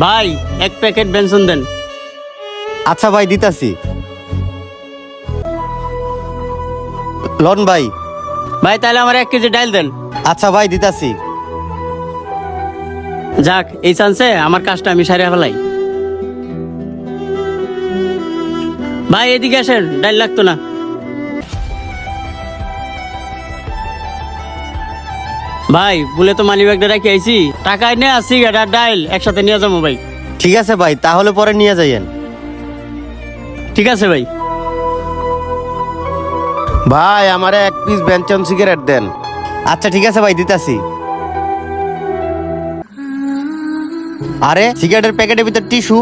ভাই এক packet Benson দেন। আচ্ছা ভাই দিতাছি। লন ভাই। ভাই তাহলে আমার 1 কেজি ডাইল দেন। আচ্ছা ভাই দিতাছি। যাক এই চান্সে আমার কাজটা আমি সারিয়ে ফেলাই। ভাই এদিকে আসেন, ডাইল লাগতো না। ভাই বলে তো মানি ব্যাগটা রেখে আইছি, টাকা নিয়ে সিগারেট আর ডাইল একসাথে নিয়ে যাবো ভাই। ঠিক আছে ভাই, তাহলে পরে নিয়ে যাইয়েন। ঠিক আছে ভাই। ভাই আমারে 1 পিস বেনসন সিগারেট দেন। আচ্ছা ঠিক আছে ভাই দিতাছি। আরে সিগারেটের প্যাকেটের ভিতর টিস্যু।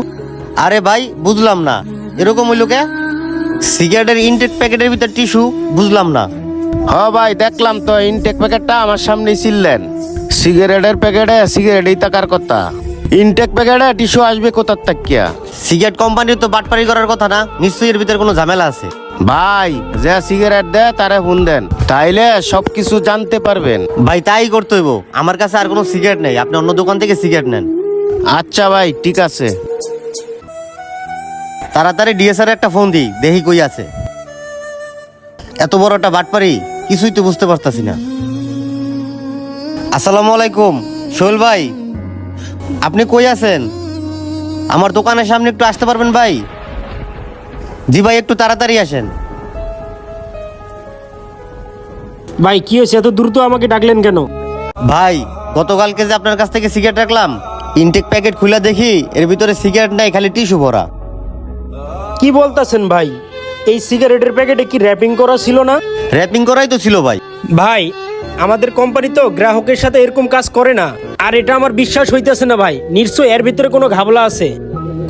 আরে ভাই বুঝলাম না, এরকম হইল কে? সিগারেটের ইনটেক প্যাকেটের ভিতর টিস্যু, বুঝলাম না। ভাই দেখলাম তো ইনটেক প্যাকেটটা আমার সামনেই ছিললেন। সিগারেটের প্যাকেটে সিগারেটই টাকার কথা, ইনটেক প্যাকেটে টিস্যু আসবে কোথার তাকিয়া? সিগারেট কোম্পানির তো বাটপারি করার কথা না, নিশ্চয়ই এর ভিতরে কোনো ঝামেলা আছে। ভাই যে সিগারেট দেয় তারে ফোন দেন, তাইলে সবকিছু জানতে পারবেন। ভাই তাই করতে হইব, আমার কাছে আর কোনো সিগারেট নেই, আপনি অন্য দোকান থেকে সিগারেট নেন। আচ্ছা ভাই ঠিক আছে। তাড়াতাড়ি ডিএসআর একটা ফোন দিই, দেখি কই আছে। এত বড় একটা বাটপারি, কিছুই তো বুঝতে পারতাছি না। আসসালামু আলাইকুম সোহেল ভাই, আপনি কই আছেন? আমার দোকানের সামনে একটু আসতে পারবেন ভাই? জি ভাই একটু তাড়াতাড়ি আসেন। ভাই কি হয়েছে, এত দ্রুত আমাকে ডাকলেন কেন? ভাই গতকালকে যে আপনার কাছ থেকে সিগারেট রাখলাম, ইনটেক প্যাকেট খুলে দেখি এর ভিতরে সিগারেট নাই, খালি টিস্যু ভরা। কি বলতাছেন ভাই? এই সিগারেটের প্যাকেটে কি র্যাপিং করা ছিল না? র্যাপিং করাই তো ছিল ভাই। ভাই আমাদের কোম্পানি তো গ্রাহকের সাথে এরকম কাজ করে না, আর এটা আমার বিশ্বাস হইতেছে না ভাই। নিশ্চয়ই এর ভিতরে কোনো ঘাবলা আছে।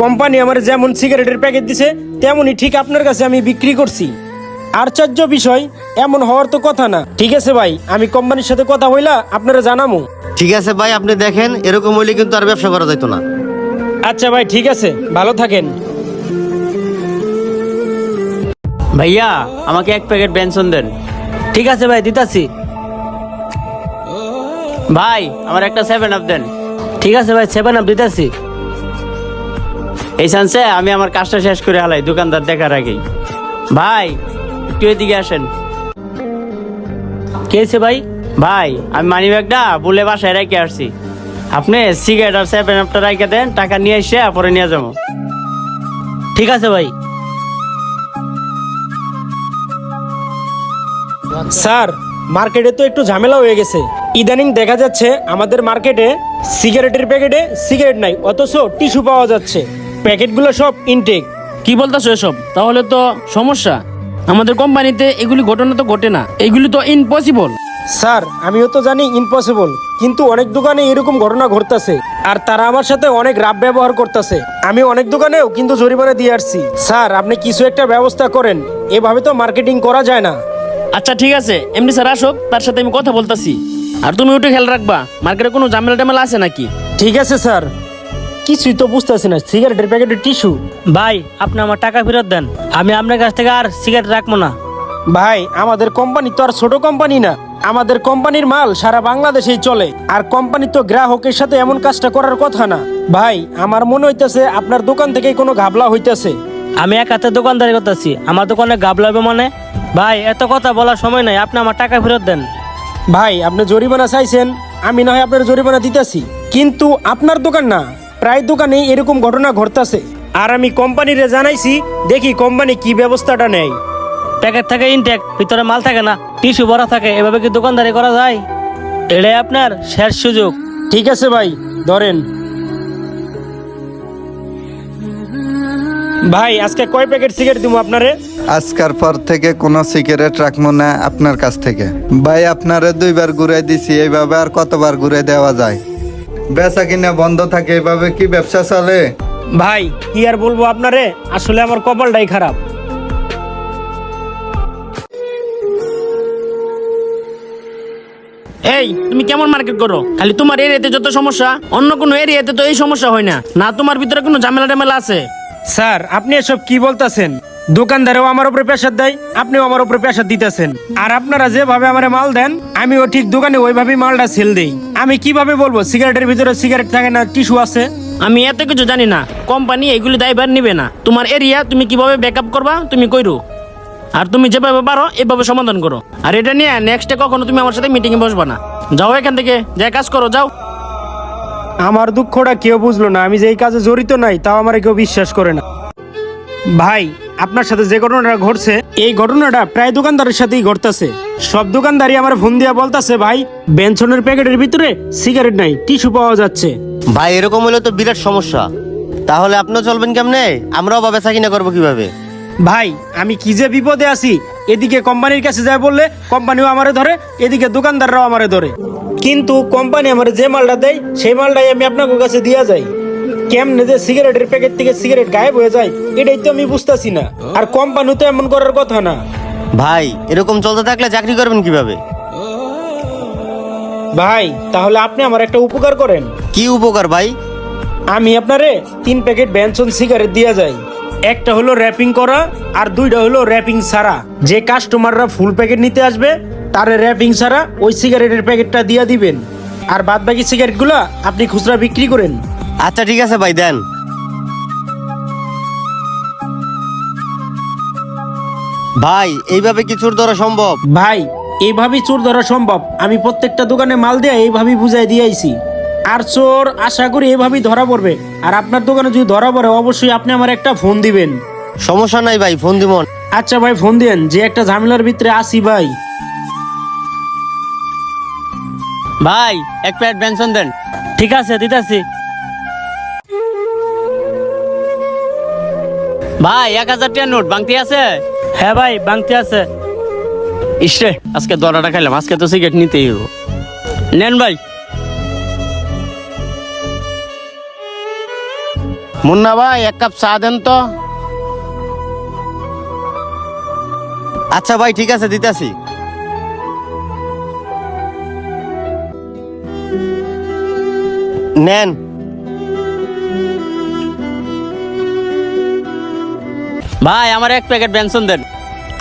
কোম্পানি আমার যেমন সিগারেটের প্যাকেট দিছে তেমনই ঠিক আপনার কাছে আমি বিক্রি করছি। আশ্চর্য বিষয়, এমন হওয়ার তো কথা না। ঠিক আছে ভাই, আমি কোম্পানির সাথে কথা হইলা আপনারা জানামু। ঠিক আছে ভাই, আপনি দেখেন, এরকম হইলে কিন্তু আর ব্যবসা করা যাইতো না। আচ্ছা ভাই ঠিক আছে, ভালো থাকেন। ভাইয়া আমাকে 1 প্যাকেট বেনসন দেন। ঠিক আছে ভাই দিতাছি। ভাই আমার একটা 7 আপ দেন। ঠিক আছে ভাই 7 আপ দিতাছি। এই চান্সে আমি আমার কাজটা শেষ করে হালাই দোকানদার দেখার আগেই। ভাই একটু এদিকে আসেন। কে হয়েছে ভাই? ভাই আমি মানি ব্যাগটা বলে বাসায় রেখে আসছি, আপনি সিগারেট আর 7 আপটা রেখে দেন, টাকা নিয়ে এসে পরে নিয়ে যাবো। ঠিক আছে ভাই। স্যার মার্কেটে তো একটু ঝামেলা হয়ে গেছে। ইদানিং দেখা যাচ্ছে আমাদের মার্কেটে সিগারেটের প্যাকেটে সিগারেট নাই, অথচ টিস্যু পাওয়া যাচ্ছে। প্যাকেটগুলো সব ইনটেক। কি বলতেছো এসব? তাহলে তো সমস্যা। আমাদের কোম্পানিতে এগুলি ঘটনা তো ঘটে না, এগুলি তো ইম্পসিবল। স্যার আমিও তো জানি ইম্পসিবল, কিন্তু অনেক দোকানে এরকম ঘটনা ঘটতেছে, আর তারা আমার সাথে অনেক রাফ ব্যবহার করতেছে। আমি অনেক দোকানেও কিন্তু জরিমানা দিয়ে আসছি। স্যার আপনি কিছু একটা ব্যবস্থা করেন, এভাবে তো মার্কেটিং করা যায় না। আচ্ছা ঠিক আছে, এমনি স্যার আসুক, তার সাথে আমি কথা বলতাছি। আর তুমি ওটা খেয়াল রাখবা, মার্কেটে কোনো ঝামেলা টামেলা আছে নাকি। ঠিক আছে স্যার। কিছুই তো বুঝতেছি না, সিগারেটের প্যাকেটে টিস্যু। ভাই আপনি আমার টাকা ফেরত দেন, আমি আপনার কাছ থেকে আর সিগারেট রাখবো না। ভাই আমাদের কোম্পানি তো আর ছোট কোম্পানি না, আমাদের কোম্পানির মাল সারা বাংলাদেশেই চলে, আর কোম্পানি তো গ্রাহকের সাথে এমন কাজটা করার কথা না। ভাই আমার মনে হইতেছে আপনার দোকান থেকে কোনো ঘাবলা হইতেছে। আমি এক হাতে দোকানদারি করতেছি, আমার দোকানে গাবলা হবে মানে? ভাই এত কথা বলার সময় নাই, আপনি আমার টাকা ফেরত দেন। ভাই আপনি জরিমানা চাইছেন, আমি না হয় আপনার জরিমানা দিতেছি, কিন্তু আপনার দোকান না, প্রায় দোকানে এরকম ঘটনা ঘটতেছে। আর আমি কোম্পানিরে জানাইছি, দেখি কোম্পানি কি ব্যবস্থাটা নেয়। প্যাকেট থাকে ইনটেক, ভিতরে মাল থাকে না, টিস্যু ভরা থাকে, এভাবে কি দোকানদারি করা যায়? এটাই আপনার শেষ সুযোগ। ঠিক আছে ভাই ধরেন। ভাই আজকে কয় প্যাকেট সিগারেট দিব আপনারে? আজকের পর থেকে কোনো সিগারেট রাখবো না আপনার কাছ থেকে। ভাই আপনারে 2বার ঘুরাই দিছি, এইভাবে আর কতবার ঘুরে দেওয়া যায়? বেচা কিনা বন্ধ থাকে, এইভাবে কি ব্যবসা চলে? ভাই কি আর বলবো আপনারে, আসলে আমার কপালটাই খারাপ। এই তুমি কেমন মার্কেট করো? খালি তোমার এরিয়াতে যত সমস্যা, অন্য কোনো এরিয়াতে তো এই সমস্যা হয় না। না তোমার ভিতরে কোনো ঝামেলা টামেলা আছে? স্যার আপনি এসব কি বলতেছেন? দোকানদারও আমার উপরে প্রেসার দেয়, আপনিও আমার উপরে প্রেসার দিতেছেন। আর আপনারা যেভাবে আমার মাল দেন, আমিও ঠিক দোকানে ওইভাবেই মালটা সেল দেই। আমি কিভাবে বলবো সিগারেটের ভিতরে সিগারেট থাকে না, টিস্যু আছে? আমি এত কিছু জানি না, কোম্পানি এগুলি দায়ভার নিবে না। তোমার এরিয়া তুমি কিভাবে ব্যাকআপ করবা তুমি কইরো, আর তুমি যেভাবে পারো এভাবে সমাধান করো। আর এটা নিয়ে নেক্সটে কখনো তুমি আমার সাথে মিটিংয়ে বসবা না। যাও এখান থেকে, যা কাজ করো যাও। আমার দুঃখটা কেউ বুঝলো না, আমি যে এই কাজে জড়িত নাই তাও আমার কেউ বিশ্বাস করে না। ভাই, আপনার সাথে যে ঘটনাটা ঘটছে এই ঘটনাটা প্রায় দোকানদারের সাথেই ঘটতেছে। সব দোকানদারই আমার ফোন দিয়া বলতাছে, ভাই বেনসনের প্যাকেটের ভিতরে সিগারেট নাই, টিস্যু পাওয়া যাচ্ছে। ভাই এরকম হলে তো বিরাট সমস্যা। তাহলে আপনিও চলবেন কেমনে? আমরাও বা বেচা কিনা করবো কিভাবে? ভাই আমি কি যে বিপদে আছি, এদিকে কোম্পানির কাছে যায় বললে কোম্পানিও আমারে ধরে, এদিকে দোকানদাররাও আমারে ধরে। কিন্তু কোম্পানি আমার যে মালটা দেয় সেই মালটাই আমি আপনাদের কাছে দিয়া যাই। কেমনে যে সিগারেটের প্যাকেট থেকে সিগারেট গায়েব হয়ে যায় এটাই তো আমি বুঝতাছি না। আর কোম্পানি তো এমন করার কথা না। ভাই এরকম চলতে থাকলে চাকরি করবেন কিভাবে? ভাই তাহলে আপনি আমার একটা উপকার করেন। কি উপকার ভাই? আমি আপনারে 3 প্যাকেট বেনসন সিগারেট দিয়া যাই। একটা হলো র্যাপিং করা আর 2টা হলো র্যাপিং ছাড়া। যে কাস্টমাররা ফুল প্যাকেট নিতে আসবে তারে র্যাপিং ছাড়া ওই সিগারেটের প্যাকেটটা দিয়া দিবেন, আর বাদ বাকি সিগারেটগুলো আপনি খুচরা বিক্রি করেন। আচ্ছা ঠিক আছে ভাই, দেন। ভাই এইভাবে কি চোর ধরা সম্ভব? ভাই এইভাবেই চোর ধরা সম্ভব। আমি প্রত্যেকটা দোকানে মাল দিয়ে এইভাবেই বুঝাই দিয়ে আইছি। আর চোর আশা করি এইভাবেই ধরা পড়বে। আর আপনার দোকানে যদি ধরা পড়ে অবশ্যই আপনি আমার একটা ফোন দিবেন। সমস্যা নাই ভাই, ফোন দিমন। আচ্ছা ভাই ফোন দেন, যে একটা ঝামেলার ভিতরে আসি ভাই। ভাই এক প্লেট বেনসন দেন। ঠিক আছে দিতেছি। ভাই 1000 টাকার নোট বাংতি আছে? হ্যাঁ ভাই বাংতি আছে। ইসরে আজকে দরাটা খাইলাম, আজকে তো সিগারেট নিতেই হবো। নেন ভাই। মুন্না ভাই 1 কাপ চা দেন তো। আচ্ছা ভাই ঠিক আছে, দিতাছি। নেন। ভাই আমার 1 প্যাকেট বেনসন দেন।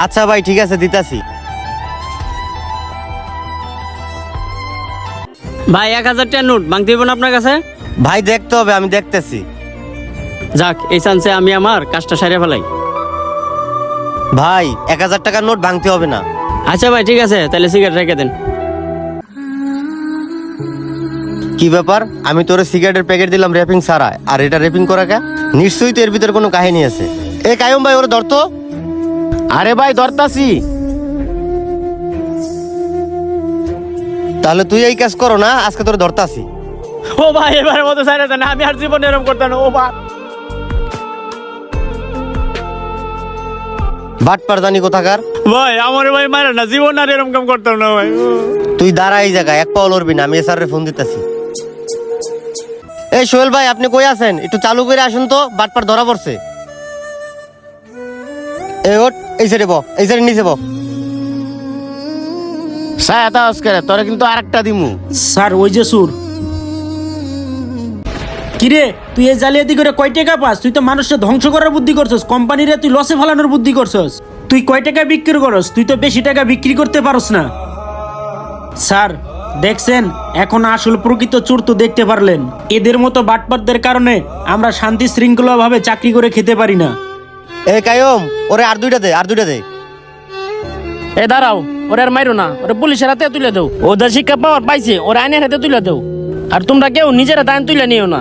আচ্ছা ভাই ঠিক আছে, দিতাছি। ভাই 1000 টাকার নোট বাংতি দেবেন আপনার কাছে? ভাই দেখতে হবে, আমি দেখতেছি। যাক এই চান্সে আমি আমার কাজটা সারিয়ে ফেলাই। ভাই 1000 টাকার নোট ভাঙতে হবে না। আচ্ছা ভাই ঠিক আছে, তাহলে সিগারেট রেখে দেন। কি ব্যাপার? আমি তোরে সিগারেটের প্যাকেট দিলাম র্যাপিং ছাড়া, আর এটা র্যাপিং করা কে? নিশ্চয়ই তো এর ভিতরে কোনো কাহিনী আছে। এ কায়ুম ভাই, ওরে ধরতো। আরে ভাই ধরতাছি। তাহলে তুই এই কাজ করো না, আজকে তোরে ধরতাছি। ও ভাই এবারের মতো সাইরে দেন, আমি আর জীবনে এরকম করতাম না। ও ভাই বাটপার জানি কোথাকার। ভাই আমার ভাই মারে না, জীবন আর এরকম কাম করতাম না ভাই। তুই দাঁড়া এই জায়গায়, এক পাও লড়বি না। আমি এসআর ফোন দিতেছি। এই সোহেল ভাই, আপনি কই আছেন? একটু চালু করে আসুন তো, বাটপার ধরা পড়ছে। এই ওঠ, এই সাইডে বো, এই সাইডে নিচে বো। সায়াতা অস্কারে তোরে কিন্তু আরেকটা দিমু। স্যার ওই যে সুর। কিরে তুই এই জালিয়াতি করে কয় টাকা পাস? তুই তো মানুষকে ধ্বংস করার বুদ্ধি করছস, কোম্পানিরে তুই লসে ফেলানোর বুদ্ধি করছস। তুই কয় টাকা বিক্রি করস? তুই তো বেশি টাকা বিক্রি করতে পারস না। স্যার দেখছেন, এখন আসল প্রকৃত চোর তো দেখতে পারলেন। এদের মতো বাটপারদের কারণে আমরা শান্তি শৃঙ্খলা ভাবে চাকরি করে খেতে পারি না। এই কায়ুম, ওরে আর দুইটা দে, আর দুইটা দে। এ দাঁড়াও, ওরে আর মাইরো না, ওরে পুলিশের হাতে তুলে দেও। ওদের শিক্ষা পাওয়ার পাইছে, ওরা আইনের হাতে তুলে দেও। আর তোমরা কেউ নিজের হাতে আইন তুলে নিও না।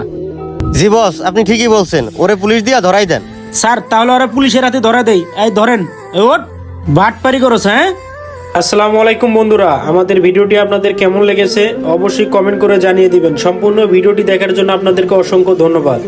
জি বস, আপনি ঠিকই বলছেন, ওরে পুলিশ দিয়া ধরাই দেন। স্যার তাহলে ওরা পুলিশের হাতে ধরা দেই। এই ধরেন, ওট বাটপারি করছ। হ্যাঁ, আসসালামু আলাইকুম বন্ধুরা, আমাদের ভিডিওটি আপনাদের কেমন লেগেছে অবশ্যই কমেন্ট করে জানিয়ে দিবেন। সম্পূর্ণ ভিডিওটি দেখার জন্য আপনাদেরকে অসংখ্য ধন্যবাদ।